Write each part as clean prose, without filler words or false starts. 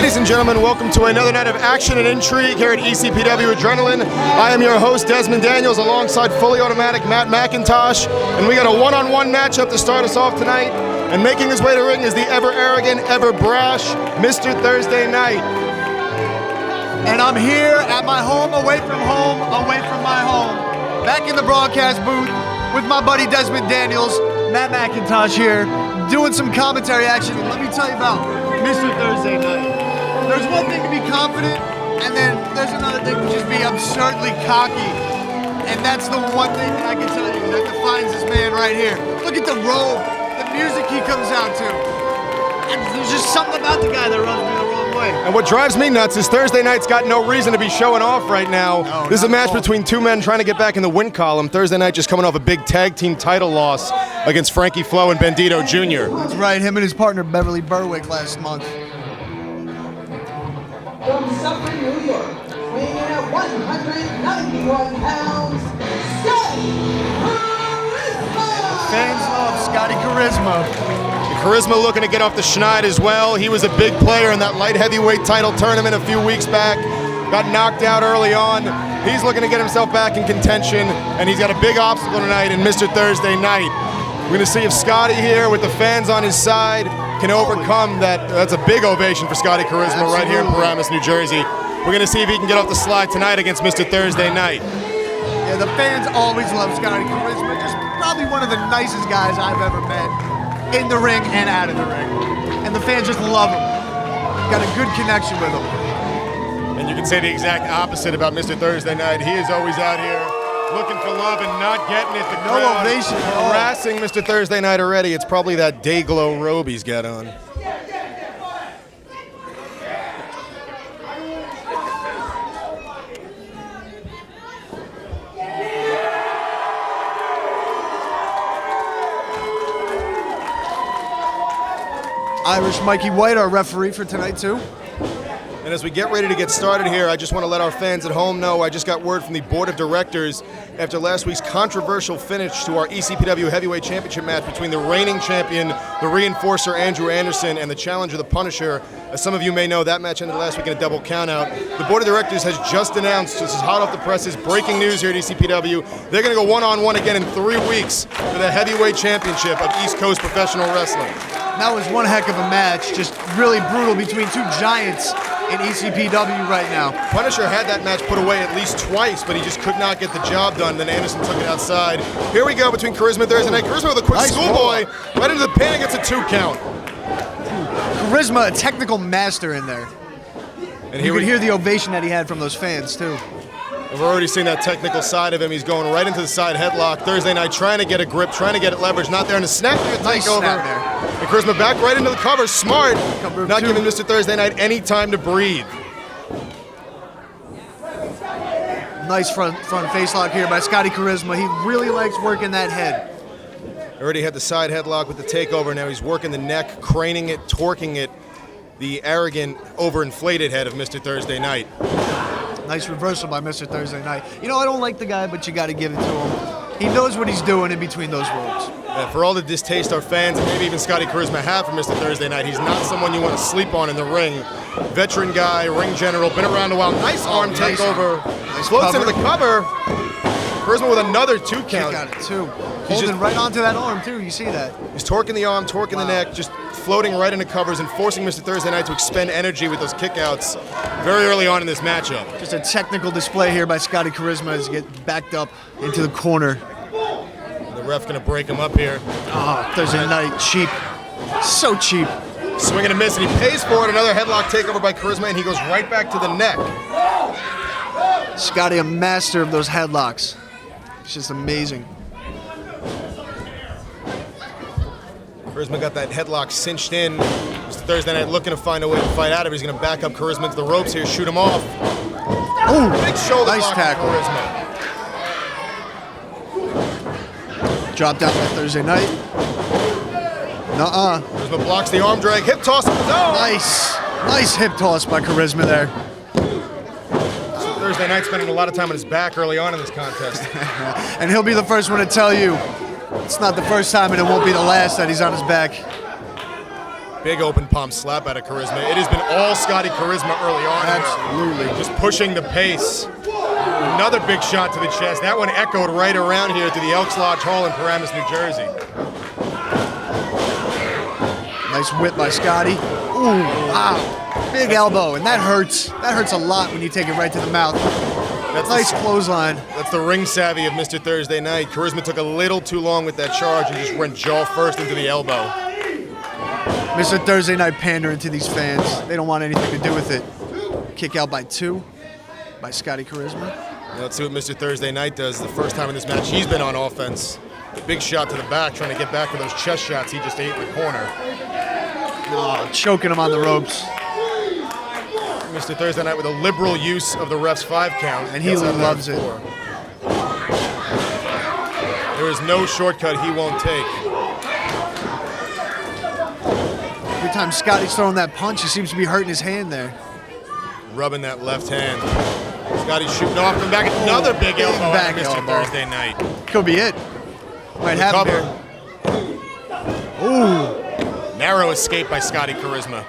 Ladies and gentlemen, welcome to another night of action and intrigue here at ECPW Adrenaline. I am your host, Desmond Daniels, alongside fully automatic Matt McIntosh, and we got a one-on-one matchup to start us off tonight. And making his way to ring is the ever-arrogant, ever-brash Mr. Thursday Night. And I'm here at my home, away from my home, back in the broadcast booth with my buddy Desmond Daniels, Matt McIntosh here, doing some commentary action. And let me tell you about Mr. Thursday Night. There's one thing to be confident, and then there's another thing to just be absurdly cocky. And that's the one thing that I can tell you that defines this man right here. Look at the robe, the music he comes out to. And there's just something about the guy that rubs me the wrong way. And what drives me nuts is Thursday Night's got no reason to be showing off right now. No, this is a match between two men trying to get back in the win column. Thursday Night just coming off a big tag team title loss against Frankie Flo and Bandito Jr. That's right, him and his partner Beverley Berwick last month. From Suffolk, New York, weighing in at 191 pounds, Scotty Charisma! Fans love Scotty Charisma. Charisma looking to get off the schneid as well. He was a big player in that light heavyweight title tournament a few weeks back. Got knocked out early on. He's looking to get himself back in contention, and he's got a big obstacle tonight in Mr. Thursday Night. We're going to see if Scotty here, with the fans on his side, can overcome that. That's a big ovation for Scotty Charisma. Absolutely. Right here in Paramus, New Jersey. We're going to see if he can get off the slide tonight against Mr. Thursday Night. Yeah, the fans always love Scotty Charisma. Just probably one of the nicest guys I've ever met. In the ring and out of the ring. And the fans just love him. Got a good connection with him. And you can say the exact opposite about Mr. Thursday Night. He is always out here looking for love and not getting it. The crowd ovation. harassing Mr. Thursday Night already. It's probably that day-glow robe he's got on. Irish Mikey White, our referee for tonight, too. And as we get ready to get started here, I just want to let our fans at home know I just got word from the board of directors after last week's controversial finish to our ECPW Heavyweight Championship match between the reigning champion, the reinforcer Andrew Anderson, and the challenger, the Punisher. As some of you may know, that match ended last week in a double countout. The board of directors has just announced, this is hot off the presses, breaking news here at ECPW, they're going to go one-on-one again in 3 weeks for the Heavyweight Championship of East Coast Professional Wrestling. That was one heck of a match, just really brutal between two giants in ECPW right now. Punisher had that match put away at least twice, but he just could not get the job done. Then Anderson took it outside. Here we go between Charisma and Thursday Night. Charisma with a quick schoolboy right into the pin and gets a 2 count. Charisma, a technical master in there. And you could hear the ovation that he had from those fans, too. And we're already seeing that technical side of him. He's going right into the side headlock. Thursday Night trying to get a grip, trying to get it leverage. Not there, and a snap to nice takeover. Snap there. And Charisma back right into the cover. Smart. Not giving Mr. Thursday Night any time to breathe. Nice front face lock here by Scotty Charisma. He really likes working that head. Already had the side headlock with the takeover. Now he's working the neck, craning it, torquing it. The arrogant, overinflated head of Mr. Thursday Night. Nice reversal by Mr. Thursday Night. You know, I don't like the guy, but you got to give it to him. He knows what he's doing in between those ropes. Yeah, for all the distaste our fans and maybe even Scotty Charisma have for Mr. Thursday Night, he's not someone you want to sleep on in the ring. Veteran guy, ring general, been around a while. Nice arm takeover. Nice Floats cover. into the cover. Charisma with another 2 count. Got it, too. Holding right onto that arm, too. You see that. He's torquing the arm, torquing the neck, just floating right into covers and forcing Mr. Thursday Night to expend energy with those kickouts very early on in this matchup. Just a technical display here by Scotty Charisma as he gets backed up into the corner. The ref going to break him up here. Oh, Thursday Night, cheap. So cheap. Swing and a miss, and he pays for it. Another headlock takeover by Charisma, and he goes right back to the neck. Scotty, a master of those headlocks. It's just amazing. Charisma got that headlock cinched in. Mr. Thursday Night looking to find a way to fight out of it. He's going to back up Charisma into the ropes here, shoot him off. Oh, big shoulder nice block tackle. Charisma. Drop down that Thursday Night. Nuh-uh. Charisma blocks the arm drag, hip toss of his own. Nice hip toss by Charisma there. Thursday Night spending a lot of time on his back early on in this contest. And he'll be the first one to tell you it's not the first time and it won't be the last that he's on his back. Big open palm slap out of Charisma. It has been all Scotty Charisma early on. Absolutely. Here. Just pushing the pace. Another big shot to the chest. That one echoed right around here to the Elks Lodge Hall in Paramus, New Jersey. Nice whip by Scotty. Ooh, wow. Big elbow, and that hurts. That hurts a lot when you take it right to the mouth. That's nice clothesline. That's the ring savvy of Mr. Thursday Night. Charisma took a little too long with that charge and just went jaw first into the elbow. Mr. Thursday Night pandering to these fans. They don't want anything to do with it. Kick out by 2 by Scotty Charisma. Now let's see what Mr. Thursday Night does. The first time in this match he's been on offense. Big shot to the back, trying to get back for those chest shots he just ate in the corner. Oh, choking him on the ropes. Mr. Thursday Night with a liberal use of the ref's 5 count. And he loves it. There is no shortcut he won't take. Every time Scotty's throwing that punch, he seems to be hurting his hand there. Rubbing that left hand. Scotty's shooting off and back. Another big elbow out of Mr. Thursday Night. Could be it. Might happen here. Ooh. Narrow escape by Scotty Charisma.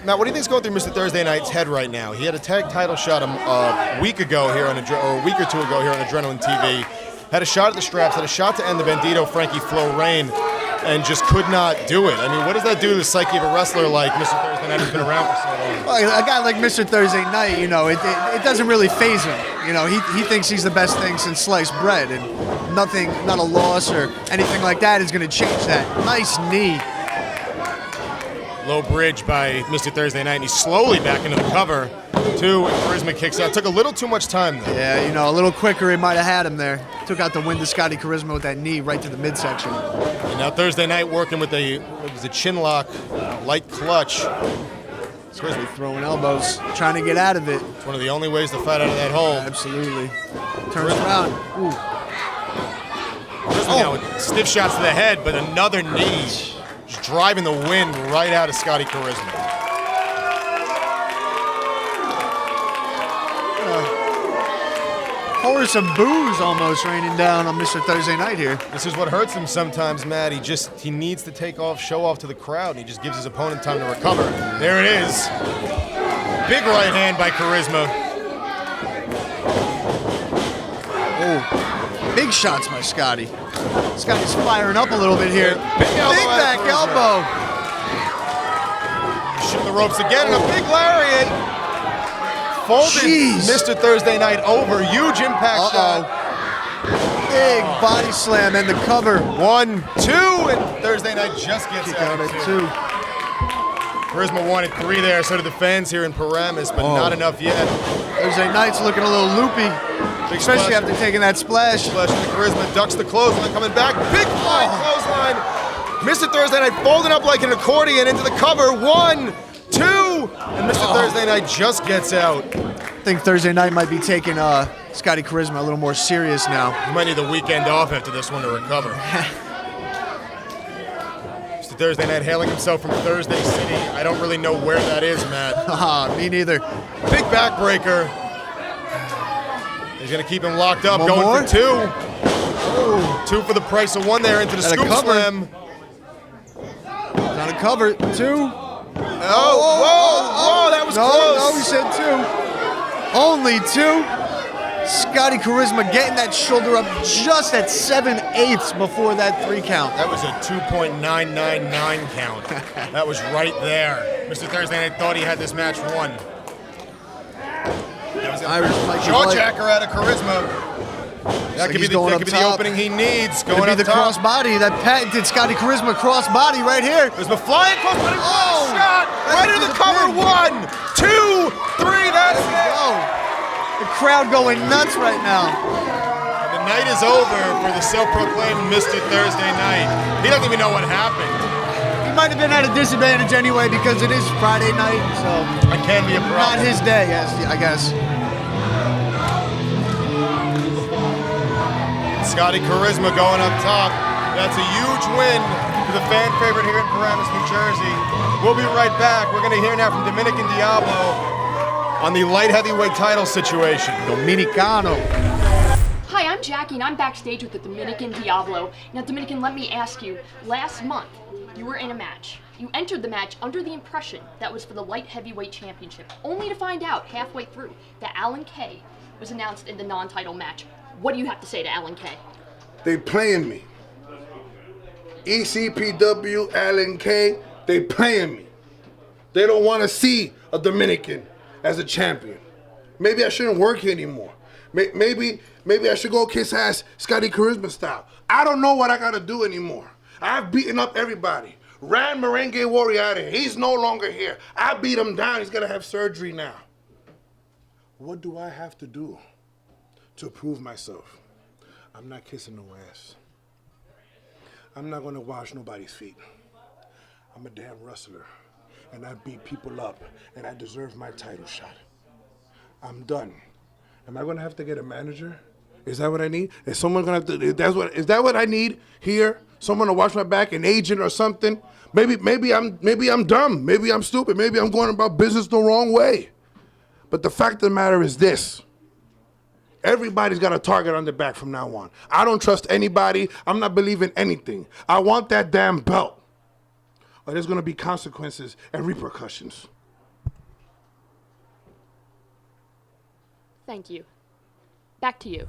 Matt, what do you think's going through Mr. Thursday Night's head right now? He had a tag title shot a week ago here on or a week or two ago here on Adrenaline TV. Had a shot at the straps, had a shot to end the Bandito Frankie Flo reign, and just could not do it. I mean, what does that do to the psyche of a wrestler like Mr. Thursday Night who's been around for so long? Well, a guy like Mr. Thursday Night, you know, it doesn't really faze him. You know, he thinks he's the best thing since sliced bread, and nothing, not a loss or anything like that is going to change that. Nice knee. Low bridge by Mr. Thursday Night, and he's slowly back into the cover. 2, and Charisma kicks out. Took a little too much time, though. Yeah, you know, a little quicker, he might have had him there. Took out the wind to Scotty Charisma with that knee right to the midsection. And now Thursday Night working with a chin lock, light clutch. Charisma throwing elbows, trying to get out of it. It's one of the only ways to fight out of that hole. Absolutely. Turns around. Ooh. Charisma now with stiff shots to the head, but another knee. Just driving the wind right out of Scotty Charisma. Chorus of boos almost raining down on Mr. Thursday Night here. This is what hurts him sometimes, Matt. He needs to take off, show off to the crowd, and he just gives his opponent time to recover. There it is. Big right hand by Charisma. Oh, big shots by Scotty. Scotty's firing up a little bit here. Big back elbow. Shooting the ropes again, and a big lariat. Folded Mr. Thursday Night over. Huge impact shot. Big body slam and the cover. 1, 2, and Thursday Night just gets out at 2. Charisma wanted 3 there, so did the fans here in Paramus, but not enough yet. Thursday Night's looking a little loopy, especially after taking that splash. Splash into Charisma, ducks the clothesline, coming back. Big flying clothesline. Mr. Thursday Night folding up like an accordion into the cover. 1, 2, and Mr. Thursday Night just gets out. I think Thursday Night might be taking Scotty Charisma a little more serious now. He might need the weekend off after this one to recover. Mr. Thursday Night hailing himself from Thursday City. I don't really know where that is, Matt. Me neither. Big backbreaker. He's going to keep him locked up. One going more? for 2. Ooh. 2 for the price of 1 there into the scoop slam. Not a cover. 2. Whoa, that was close. No, he said 2. Only 2. Scotty Charisma getting that shoulder up just at 7/8 before that 3 count. That was a 2.999 count. That was right there. Mr. Thursday Night thought he had this match won. That was a jawjacker out of Charisma. That could be the opening he needs. Going up top. Cross body. That patented Scotty Charisma cross body right here. There's the flying cross body shot. Right into the cover. 1, 2, 3. That's it. The crowd going nuts right now. The night is over for the self-proclaimed Mr. Thursday Night. He doesn't even know what happened. He might have been at a disadvantage anyway because it is Friday night, so it can be a problem. Not his day, I guess. Scotty Charisma going up top. That's a huge win for the fan favorite here in Paramus, New Jersey. We'll be right back. We're going to hear now from Dominican Diablo on the light heavyweight title situation. Dominicano. Hi, I'm Jackie, and I'm backstage with the Dominican Diablo. Now, Dominican, let me ask you, last month, you were in a match. You entered the match under the impression that was for the light heavyweight championship, only to find out halfway through that Alan Kay was announced in the non-title match. What do you have to say to Alan Kay? They playing me. ECPW, Alan Kay, they playing me. They don't want to see a Dominican as a champion. Maybe I shouldn't work here anymore. Maybe I should go kiss ass Scotty Charisma style. I don't know what I gotta do anymore. I've beaten up everybody. Ran Merengue Warrior out of here. He's no longer here. I beat him down. He's gonna have surgery now. What do I have to do to prove myself? I'm not kissing no ass. I'm not gonna wash nobody's feet. I'm a damn wrestler, and I beat people up, and I deserve my title shot. I'm done. Am I gonna have to get a manager? Is that what I need? Is someone gonna have to? Is that what I need here? Someone to watch my back, an agent or something? Maybe I'm dumb. Maybe I'm stupid. Maybe I'm going about business the wrong way. But the fact of the matter is this. Everybody's got a target on their back from now on. I don't trust anybody. I'm not believing anything. I want that damn belt. Or there's gonna be consequences and repercussions. Thank you. Back to you.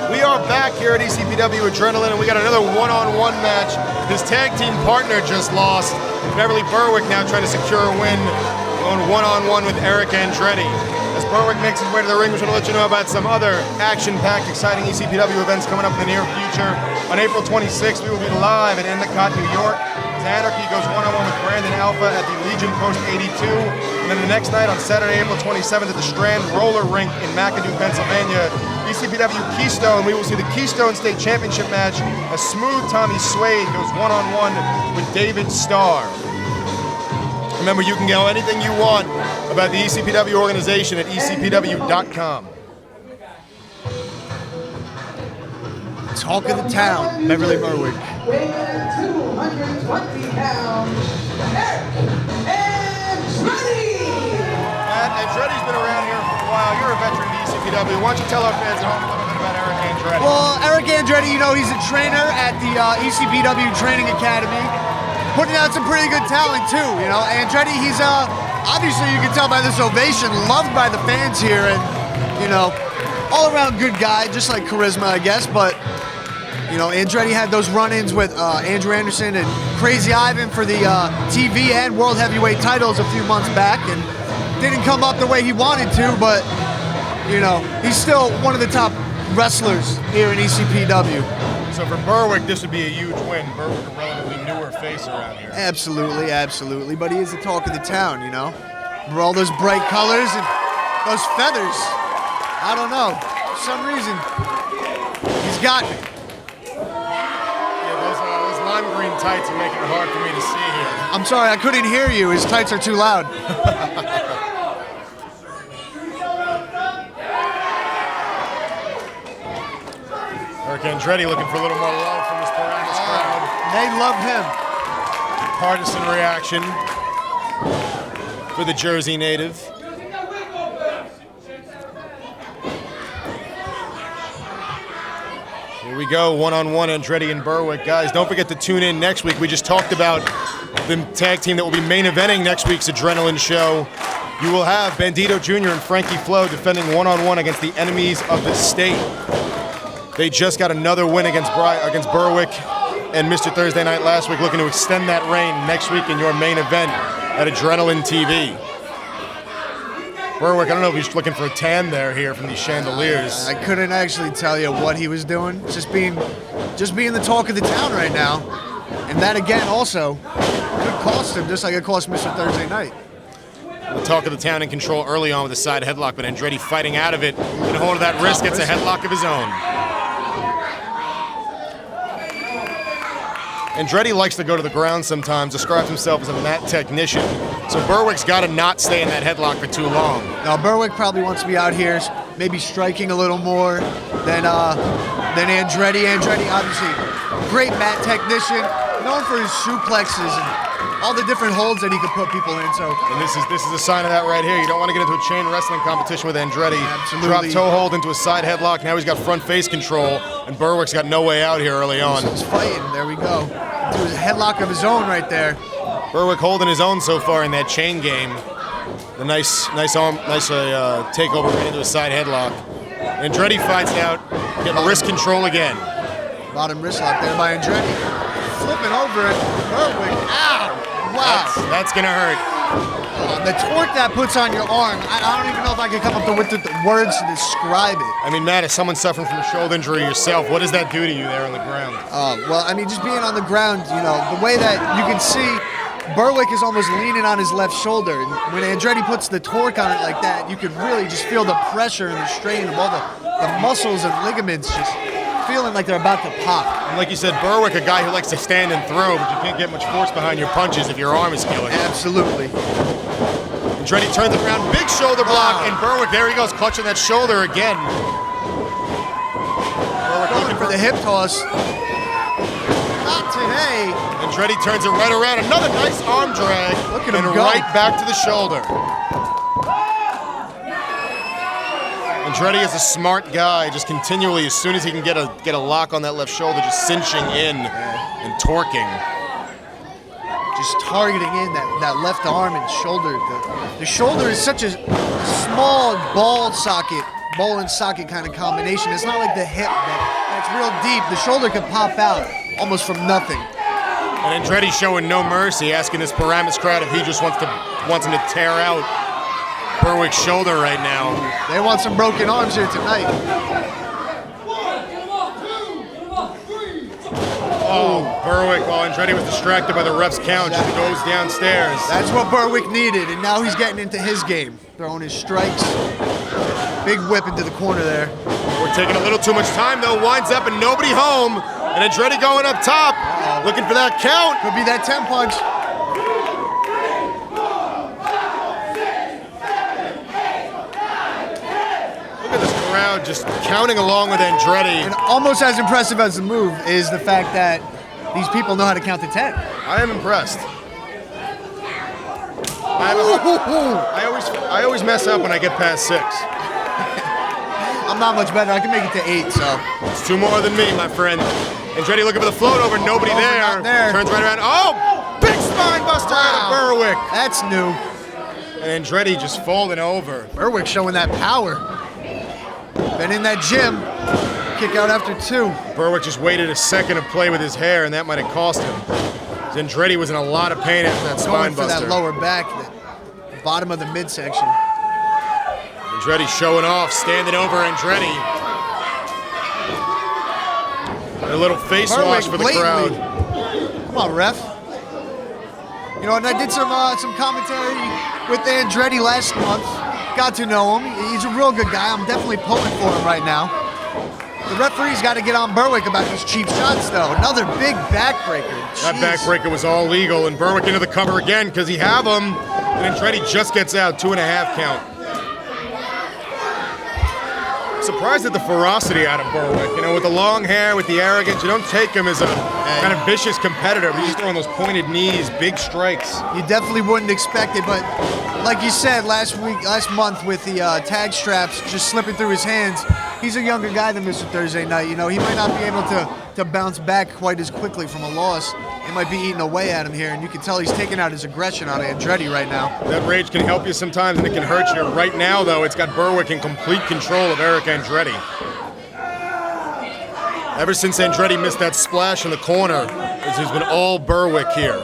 We are back here at ECPW Adrenaline, and we got another one-on-one match. His tag team partner just lost. Beverley Berwick now trying to secure a win, going one-on-one with Erik Andretti. As Berwick makes his way to the ring, we're going to let you know about some other action-packed, exciting ECPW events coming up in the near future. On April 26th, we will be live at Endicott, New York. As Anarchy goes one-on-one with Brandon Alpha at the Legion Post 82. And then the next night on Saturday, April 27th at the Strand Roller Rink in McAdoo, Pennsylvania, ECPW Keystone. We will see the Keystone State Championship match as Smooth Tommy Suede goes one-on-one with David Starr. Remember, you can get anything you want about the ECPW organization at ecpw.com. Talk of the town, Beverley Berwick. Weighing in at 220 pounds, Erik Andretti! Andretti's been around here for a while. You're a veteran of the ECPW. Why don't you tell our fans at home a little bit about Erik Andretti? Well, Erik Andretti, you know, he's a trainer at the ECPW Training Academy, putting out some pretty good talent too. You know, Andretti, he's obviously you can tell by this ovation, loved by the fans here, and you know, all around good guy, just like Charisma, I guess. But you know, Andretti had those run-ins with Andrew Anderson and Crazy Ivan for the TV and World Heavyweight titles a few months back, and didn't come up the way he wanted to. But you know, he's still one of the top wrestlers here in ECPW. So for Berwick, this would be a huge win. Berwick, a relatively newer face around here. Absolutely, absolutely. But he is the talk of the town, you know? For all those bright colors and those feathers. I don't know. For some reason, he's got me. Yeah, those lime green tights are making it hard for me to see here. I'm sorry, I couldn't hear you. His tights are too loud. Erik Andretti looking for a little more love from this Paramus crowd. They love him. Partisan reaction for the Jersey native. Here we go, one-on-one, Andretti and Berwick. Guys, don't forget to tune in next week. We just talked about the tag team that will be main eventing next week's Adrenaline show. You will have Bandito Jr. and Frankie Flo defending one-on-one against the enemies of the state. They just got another win against Berwick and Mr. Thursday Night last week, looking to extend that reign next week in your main event at Adrenaline TV. Berwick, I don't know if he's looking for a tan there here from these chandeliers. I couldn't actually tell you what he was doing. Just being the talk of the town right now. And that again also could cost him, just like it cost Mr. Thursday Night. The talk of the town in control early on with a side headlock, but Andretti fighting out of it. Getting a hold of that wrist, gets a headlock of his own. Andretti likes to go to the ground sometimes, describes himself as a mat technician. So Berwick's got to not stay in that headlock for too long. Now Berwick probably wants to be out here, maybe striking a little more than Andretti. Andretti, obviously, great mat technician, known for his suplexes and all the different holds that he could put people in. So And this is a sign of that right here. You don't want to get into a chain wrestling competition with Andretti. Absolutely. Drop toe hold into a side headlock. Now he's got front face control, and Berwick's got no way out here early on. he's fighting. There we go. Do a headlock of his own right there. Berwick holding his own so far in that chain game. The nice takeover right into a side headlock. Andretti fights out, getting wrist control again. Bottom wrist lock there by Andretti. Flipping over it. Berwick. Ow! Wow. That's gonna hurt. The torque that puts on your arm, I don't even know if I can come up with the words to describe it. I mean, Matt, as someone suffering from a shoulder injury yourself, what does that do to you there on the ground? Well, I mean, just being on the ground, you know, the way that you can see Berwick is almost leaning on his left shoulder. And when Andretti puts the torque on it like that, you could really just feel the pressure and the strain of all the muscles and ligaments just feeling like they're about to pop. And like you said, Berwick, a guy who likes to stand and throw, but you can't get much force behind your punches if your arm is killing. Absolutely. Andretti turns it around, big shoulder block, and Berwick, there he goes, clutching that shoulder again. Berwick Going for the hip toss. Not today. Andretti turns it right around, another nice arm drag, Look at him and go. right back to the shoulder. Andretti is a smart guy, just continually, as soon as he can get a lock on that left shoulder, just cinching in and torquing. Just targeting in that left arm and shoulder. The shoulder is such a small ball and socket kind of combination. It's not like the hip that's real deep. The shoulder can pop out almost from nothing. And Andretti showing no mercy, asking this Paramus crowd if he just wants him to tear out Berwick's shoulder right now. They want some broken arms here tonight. Oh, Berwick, while Andretti was distracted by the ref's count, just goes downstairs. That's what Berwick needed, and now he's getting into his game. Throwing his strikes. Big whip into the corner there. We're taking a little too much time, though. Winds up and nobody home. And Andretti going up top, looking for that count. Could be that 10 punch. Look at this crowd just counting along with Andretti. And almost as impressive as the move is the fact that these people know how to count to 10. I am impressed. I always mess up when I get past 6. I'm not much better. I can make it to 8, so. It's 2 more than me, my friend. Andretti looking for the float over, nobody Not there. Turns right around. Oh, big spine buster out of Berwick. That's new. And Andretti just falling over. Berwick showing that power. Been in that gym. Kick out after 2. Berwick just waited a second to play with his hair, and that might have cost him. Andretti was in a lot of pain after that spine Going for buster. that lower back, the bottom of the midsection. Andretti showing off, standing over Andretti. A little face wash for the crowd. Come on, ref. You know, and I did some commentary with Andretti last month. Got to know him. He's a real good guy. I'm definitely pulling for him right now. The referee's got to get on Berwick about these cheap shots, though. Another big backbreaker. That backbreaker was all legal, and Berwick into the cover again because he have him. And Andretti just gets out, 2.5 count. Surprised at the ferocity out of Berwick. You know, with the long hair, with the arrogance, you don't take him as a kind of vicious competitor. But he's throwing those pointed knees, big strikes. You definitely wouldn't expect it, but like you said last month with the tag straps just slipping through his hands, he's a younger guy than Mr. Thursday Night. You know, he might not be able to bounce back quite as quickly from a loss. He might be eating away at him here, and you can tell he's taking out his aggression on Andretti right now. That rage can help you sometimes, and it can hurt you. Right now, though, it's got Berwick in complete control of Erik Andretti. Ever since Andretti missed that splash in the corner, it's been all Berwick here.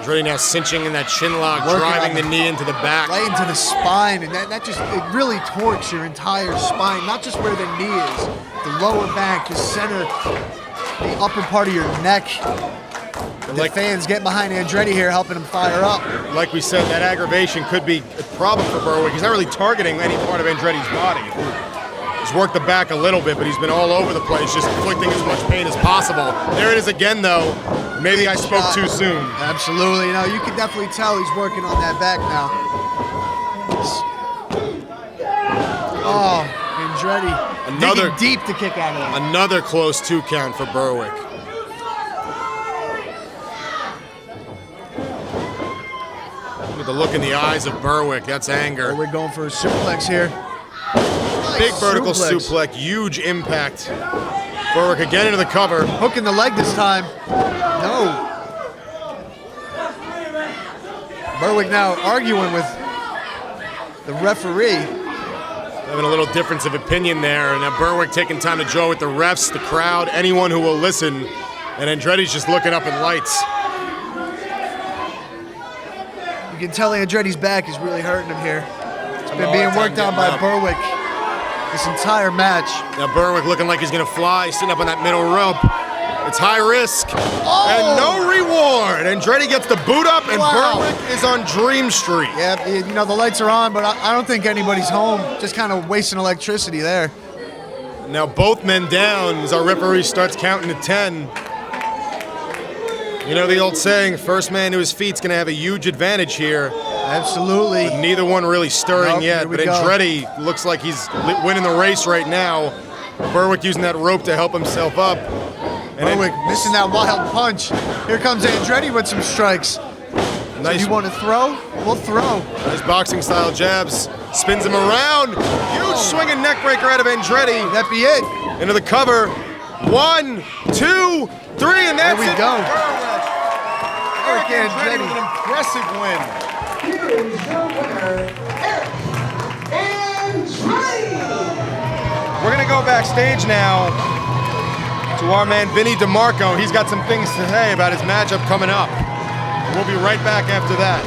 Andretti now cinching in that chin lock, driving the knee into the back. Right into the spine, and that just, it really torques your entire spine, not just where the knee is, the lower back, the center, the upper part of your neck. The fans get behind Andretti here, helping him fire up. Like we said, that aggravation could be a problem for Berwick. He's not really targeting any part of Andretti's body. He's worked the back a little bit, but he's been all over the place, just inflicting as much pain as possible. There it is again, though. Maybe I spoke too soon. Absolutely. You know, you can definitely tell he's working on that back now. Oh, Andretti digging deep to kick out of that. Another close 2 count for Berwick. Look at the look in the eyes of Berwick. That's anger. We're going for a suplex here. Big vertical suplex. Huge impact. Berwick again into the cover. Hooking the leg this time. No. Berwick now arguing with the referee. Having a little difference of opinion there. And now Berwick taking time to draw with the refs, the crowd, anyone who will listen. And Andretti's just looking up in lights. You can tell Andretti's back is really hurting him here. It's been being worked on by Berwick this entire match. Now Berwick looking like he's going to fly, sitting up on that middle rope. It's high risk and no reward. Andretti gets the boot up, and Berwick is on Dream Street. Yeah, you know, the lights are on, but I don't think anybody's home. Just kind of wasting electricity there. Now both men down as our referee starts counting to 10. You know the old saying, first man to his feet's going to have a huge advantage here. Absolutely. But neither one really stirring yet, but Andretti looks like he's winning the race right now. Berwick using that rope to help himself up. And Berwick missing that wild punch. Here comes Andretti with some strikes. Nice. So you want to throw? We'll throw. Nice boxing style jabs. Spins him around. Huge swinging neck breaker out of Andretti. That be it. Into the cover. 1, 2, 3, and that's there we it. go. Erik Andretti with an impressive win. Here's your winner, Erik Andretti. We're going to go backstage now to our man Vinny Demarco. He's got some things to say about his matchup coming up. We'll be right back after that.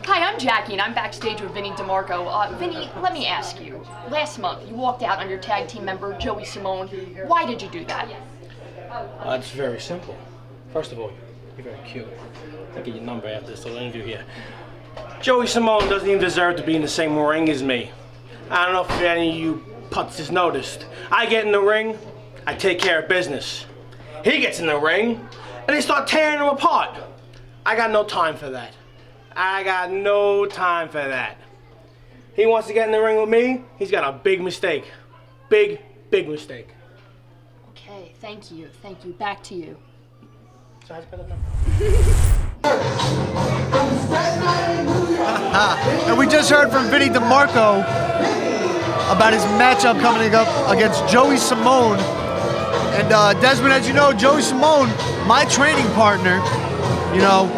Hi, I'm Jackie, and I'm backstage with Vinny Demarco. Vinny, let me ask you. Last month, you walked out on your tag team member, Joey Simone. Why did you do that? It's very simple. First of all, you're very cute. I'll get your number after this little interview here. Joey Simone doesn't even deserve to be in the same ring as me. I don't know if any of you putts has noticed. I get in the ring, I take care of business. He gets in the ring, and they start tearing him apart. I got no time for that. I got no time for that. He wants to get in the ring with me, he's got a big mistake. Big mistake. Okay, thank you. Back to you. So how's better number? And we just heard from Vinny Demarco about his matchup coming up against Joey Simone. And Desmond, as you know, Joey Simone, my training partner, you know,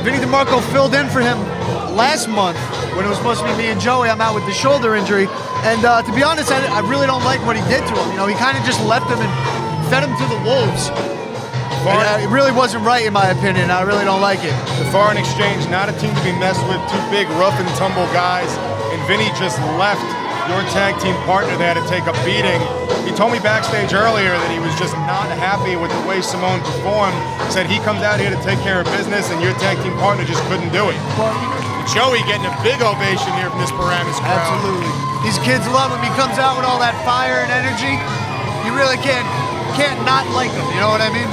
Vinny Demarco filled in for him last month when it was supposed to be me and Joey. I'm out with the shoulder injury. And to be honest, I really don't like what he did to him. You know, he kind of just left him and fed him to the wolves. And, it really wasn't right, in my opinion. I really don't like it. The Foreign Exchange, not a team to be messed with. Two big, rough and tumble guys. And Vinny just left your tag team partner there to take a beating. He told me backstage earlier that he was just not happy with the way Simone performed. Said he comes out here to take care of business, and your tag team partner just couldn't do it. Well, Joey getting a big ovation here from this Paramus crowd. absolutely. These kids love him. He comes out with all that fire and energy. You really can't not like him. You know what I mean?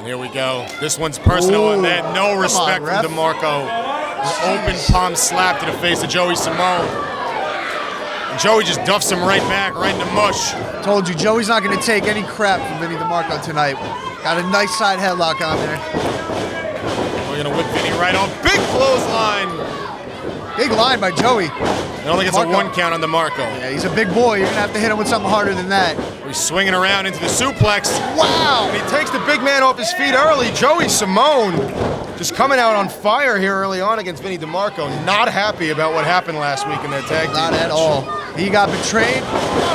And here we go. This one's personal, and they had no respect ref. from Demarco. Open palm slap to the face of Joey Simone. And Joey just duffs him right back, right in the mush. Told you, Joey's not going to take any crap from Vinny Demarco tonight. Got a nice side headlock on there. We're going to whip Vinny right on. Big clothesline. Big line by Joey. It only gets a 1 count on Demarco. Yeah, he's a big boy. You're going to have to hit him with something harder than that. He's swinging around into the suplex. Wow! And he takes the big man off his feet early. Joey Simone just coming out on fire here early on against Vinny Demarco. Not happy about what happened last week in their tag team Not match. at all. He got betrayed.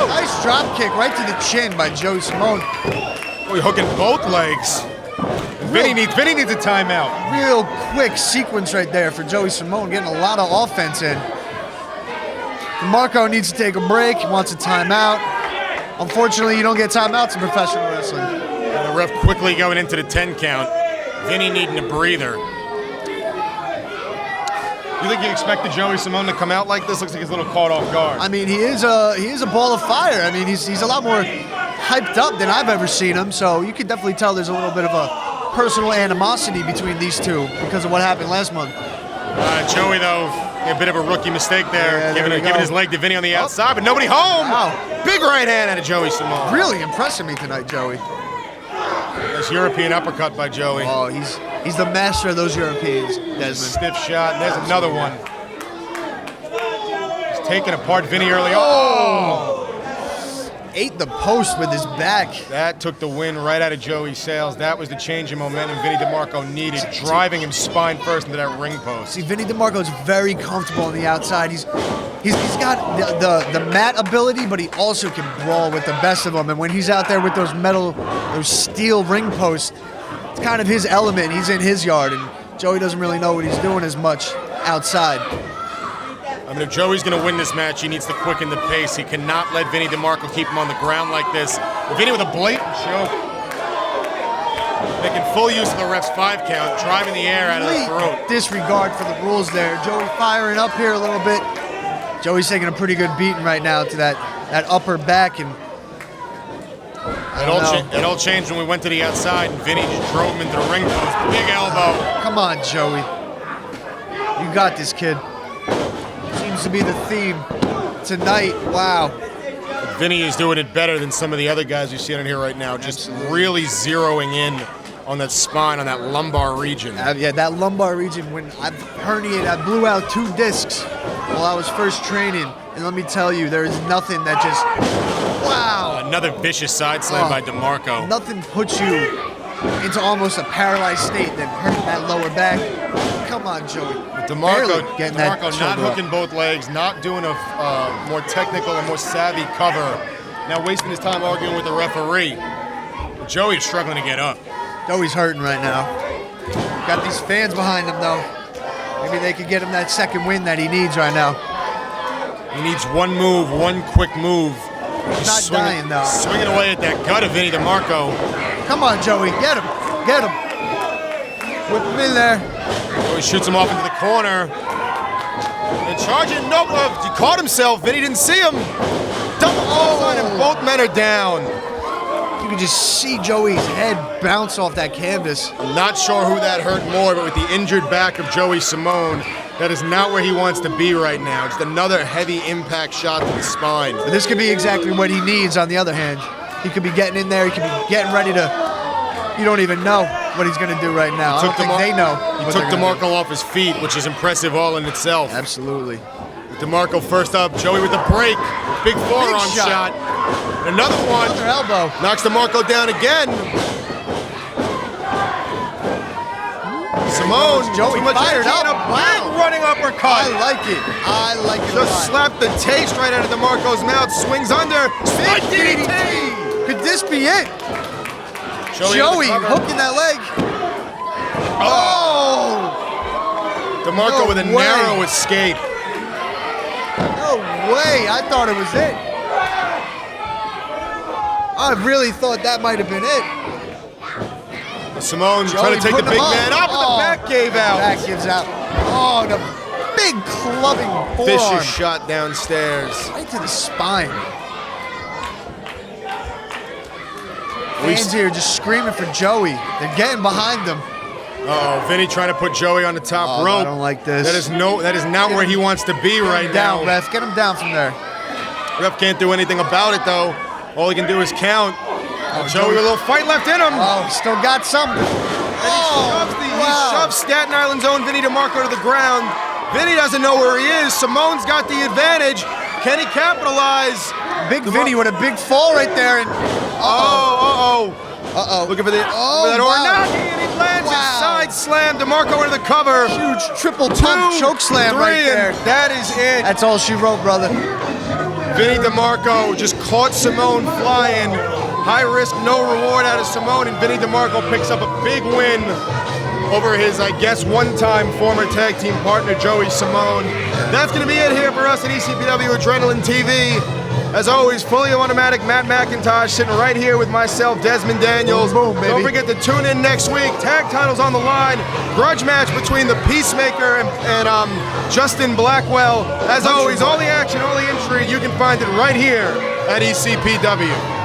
Nice drop kick right to the chin by Joey Simone. Oh, he's hooking both legs. And Vinny needs a timeout. Real quick sequence right there for Joey Simone, getting a lot of offense in. Demarco needs to take a break. He wants a timeout. Unfortunately, you don't get timeouts in professional wrestling. And the ref quickly going into the 10 count. Vinny needing a breather. You think you expected Joey Simone to come out like this? Looks like he's a little caught off guard. I mean, he is a ball of fire. I mean, he's a lot more hyped up than I've ever seen him. So you can definitely tell there's a little bit of a personal animosity between these two because of what happened last month. Joey, though, a bit of a rookie mistake there, Yeah, giving his leg to Vinny on the outside, but nobody home. Wow. Big right hand out of Joey Simone. Really impressing me tonight, Joey. A Nice European uppercut by Joey. Oh, he's the master of those Europeans, Desmond. Stiff shot, and there's another one. He's taking apart Vinny early. Oh! Ate the post with his back. That took the wind right out of Joey's sails. That was the change in momentum Vinny Demarco needed, driving him spine first into that ring post. See, Vinny Demarco is very comfortable on the outside. He's got the mat ability, but he also can brawl with the best of them. And when he's out there with those steel ring posts, it's kind of his element. He's in his yard, and Joey doesn't really know what he's doing as much outside. I mean, if Joey's going to win this match, he needs to quicken the pace. He cannot let Vinny Demarco keep him on the ground like this. Vinny with a blatant choke. Making full use of the ref's 5 count, driving the air out of the throat. Disregard for the rules there. Joey firing up here a little bit. Joey's taking a pretty good beating right now to that upper back. And it all changed when we went to the outside, and Vinny just drove him into the ring post. Big elbow. Come on, Joey. You got this, kid. Seems to be the theme tonight. Wow. Vinny is doing it better than some of the other guys you see on here right now. Just really zeroing in on that spine, on that lumbar region. Yeah, that lumbar region, when I herniated, I blew out 2 discs while I was first training. And let me tell you, there is nothing that just, wow. Another vicious side slam by Demarco. Nothing puts you into almost a paralyzed state than hurting that lower back. Come on, Joey. DeMarco not up. hooking both legs, not doing a more technical and more savvy cover. Now wasting his time arguing with the referee. Joey's struggling to get up. Joey's hurting right now. Got these fans behind him, though. Maybe they could get him that second win that he needs right now. He needs one move, one quick move. He's not dying, though. Swinging away at that gut of Vinny DeMarco. Come on, Joey. Get him. Get him. Whip him in there. Joey shoots him off into the corner. And charging, nope, he caught himself. Vinny didn't see him. Double clothesline, and both men are down. You can just see Joey's head bounce off that canvas. I'm not sure who that hurt more, but with the injured back of Joey Simone, that is not where he wants to be right now. Just another heavy impact shot to the spine. But this could be exactly what he needs on the other hand. He could be getting in there, he could be getting ready to, you don't even know what he's going to do right now. I don't think they know. He took DeMarco off his feet, which is impressive all in itself. Absolutely. DeMarco first up, Joey with the break. Big forearm shot. Another one. Another elbow. Knocks DeMarco down again. Simone, Joey fired up. Wow. Big running uppercut. I like it. I like it a lot. Just slapped the taste right out of DeMarco's mouth. Swings under. Big DDT. Could this be it? Joey hooking that leg. Oh! DeMarco with a narrow escape. No way. I thought it was it. I really thought that might have been it. Simone trying to take the big man up, but the back gave out. Back gives out. Oh, the big clubbing forearm. Vicious shot downstairs. Right to the spine. Fans here just screaming for Joey. They're getting behind him. Uh-oh, Vinny trying to put Joey on the top rope. I don't like this. That is not where he wants to be right now. Ref. Get him down from there. Ref can't do anything about it, though. All he can do is count. Joey with a little fight left in him. Oh, he still got something. He shoves Staten Island's own Vinny DeMarco to the ground. Vinny doesn't know where he is. Simone's got the advantage. Can he capitalize? Big Vinny with a big fall right there. And Looking for that Ornaki, and he lands a side slam. DeMarco into the cover. Huge triple pump choke slam right there. That is it. That's all she wrote, brother. Vinny DeMarco just caught Simone flying. High risk, no reward out of Simone, and Vinny DeMarco picks up a big win over his, I guess, one-time former tag team partner, Joey Simone. That's going to be it here for us at ECPW Adrenaline TV. As always, fully automatic Matt McIntosh sitting right here with myself, Desmond Daniels. Boom, boom, baby. Don't forget to tune in next week. Tag titles on the line. Grudge match between the Peacemaker and Justin Blackwell. As always, all the action, all the intrigue, you can find it right here at ECPW.